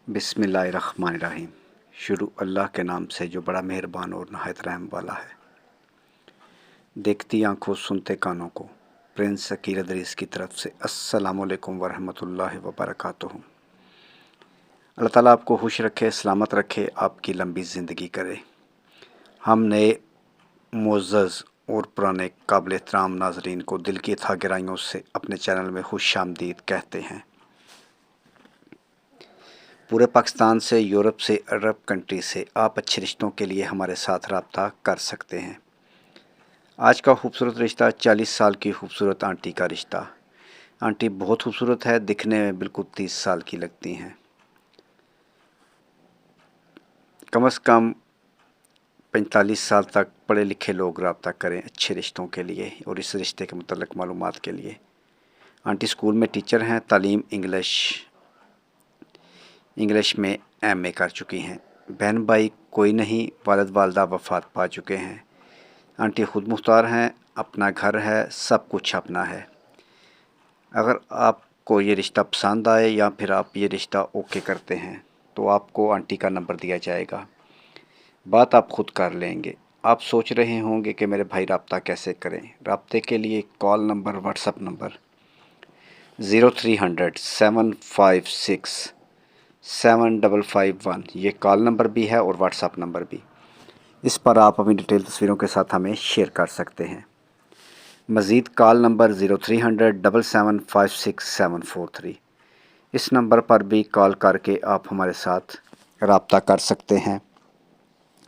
बिस्मिल्लाहिर्रहमानिर्रहीम। शुरू अल्लाह के नाम से जो बड़ा मेहरबान और नहायत रहम वाला है। देखती आंखों सुनते कानों को प्रिंस अकील अदरीस की तरफ से अस्सलामुअलैकुम वरहमतुल्लाहि वबरकातुहू। अल्लाह ताला आपको खुश रखे, सलामत रखे, आपकी लंबी ज़िंदगी करे। हम नए मुअज़्ज़ज़ और पुराने काबिल एहतराम नाज़रीन को दिल की था गहराइयों से अपने चैनल में खुश आमदीद कहते हैं। पूरे पाकिस्तान से, यूरोप से, अरब कंट्री से आप अच्छे रिश्तों के लिए हमारे साथ रब्ता कर सकते हैं। आज का खूबसूरत रिश्ता 40 साल की खूबसूरत आंटी का रिश्ता। आंटी बहुत खूबसूरत है, दिखने में बिल्कुल 30 साल की लगती हैं। कम से कम 45 साल तक पढ़े लिखे लोग रब्ता करें अच्छे रिश्तों के लिए और इस रिश्ते के मुतल्लिक़ मालूमात के लिए। आंटी स्कूल में टीचर हैं, तालीम इंग्लिश में एमए कर चुकी हैं। बहन भाई कोई नहीं, वालिद वालिदा वफ़ात पा चुके हैं। आंटी खुद मुख्तार हैं, अपना घर है, सब कुछ अपना है। अगर आपको ये रिश्ता पसंद आए या फिर आप ये रिश्ता ओके करते हैं तो आपको आंटी का नंबर दिया जाएगा। बात आप खुद कर लेंगे। आप सोच रहे होंगे कि मेरे भाई रब्ता कैसे करें। रब्ते के लिए कॉल नंबर, व्हाट्सअप नंबर 0300 756 7551, ये कॉल नंबर भी है और व्हाट्सअप नंबर भी। इस पर आप अपनी डिटेल तस्वीरों के साथ हमें शेयर कर सकते हैं। मज़ीद कॉल नंबर 0300 7756743। इस नंबर पर भी कॉल करके आप हमारे साथ रब्ता कर सकते हैं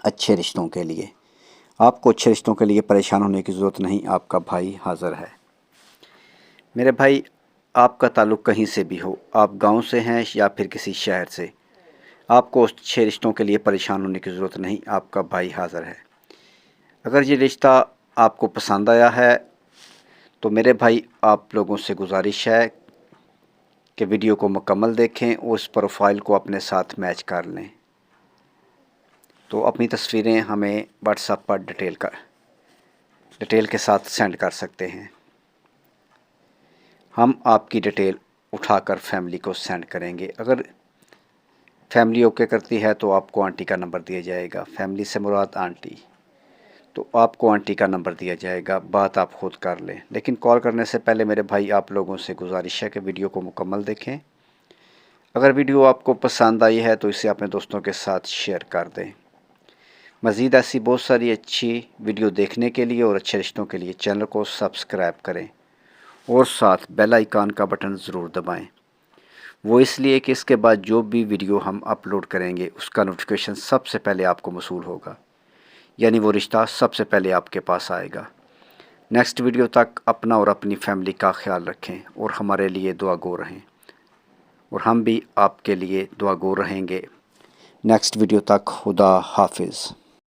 अच्छे रिश्तों के लिए। आपको अच्छे रिश्तों के लिए परेशान होने की ज़रूरत नहीं, आपका भाई हाज़िर है। मेरे भाई, आपका ताल्लुक़ कहीं से भी हो, आप गांव से हैं या फिर किसी शहर से, आपको अच्छे रिश्तों के लिए परेशान होने की ज़रूरत नहीं, आपका भाई हाज़िर है। अगर ये रिश्ता आपको पसंद आया है तो मेरे भाई आप लोगों से गुजारिश है कि वीडियो को मुकम्मल देखें और उस प्रोफाइल को अपने साथ मैच कर लें। तो अपनी तस्वीरें हमें व्हाट्सएप पर डिटेल के साथ सेंड कर सकते हैं। हम आपकी डिटेल उठाकर फैमिली को सेंड करेंगे। अगर फैमिली ओके करती है तो आपको आंटी का नंबर दिया जाएगा। फैमिली से मुराद आंटी, तो आपको आंटी का नंबर दिया जाएगा। बात आप खुद कर लें, लेकिन कॉल करने से पहले मेरे भाई आप लोगों से गुजारिश है कि वीडियो को मुकम्मल देखें। अगर वीडियो आपको पसंद आई है तो इसे अपने दोस्तों के साथ शेयर कर दें। मज़ीद ऐसी बहुत सारी अच्छी वीडियो देखने के लिए और अच्छे रिश्तों के लिए चैनल को सब्सक्राइब करें और साथ बेल आइकन का बटन ज़रूर दबाएं। वो इसलिए कि इसके बाद जो भी वीडियो हम अपलोड करेंगे उसका नोटिफिकेशन सबसे पहले आपको मौसूल होगा, यानी वो रिश्ता सबसे पहले आपके पास आएगा। नेक्स्ट वीडियो तक अपना और अपनी फैमिली का ख्याल रखें और हमारे लिए दुआ गो रहें, और हम भी आपके लिए दुआ गो रहेंगे। नेक्स्ट वीडियो तक खुदा हाफिज़।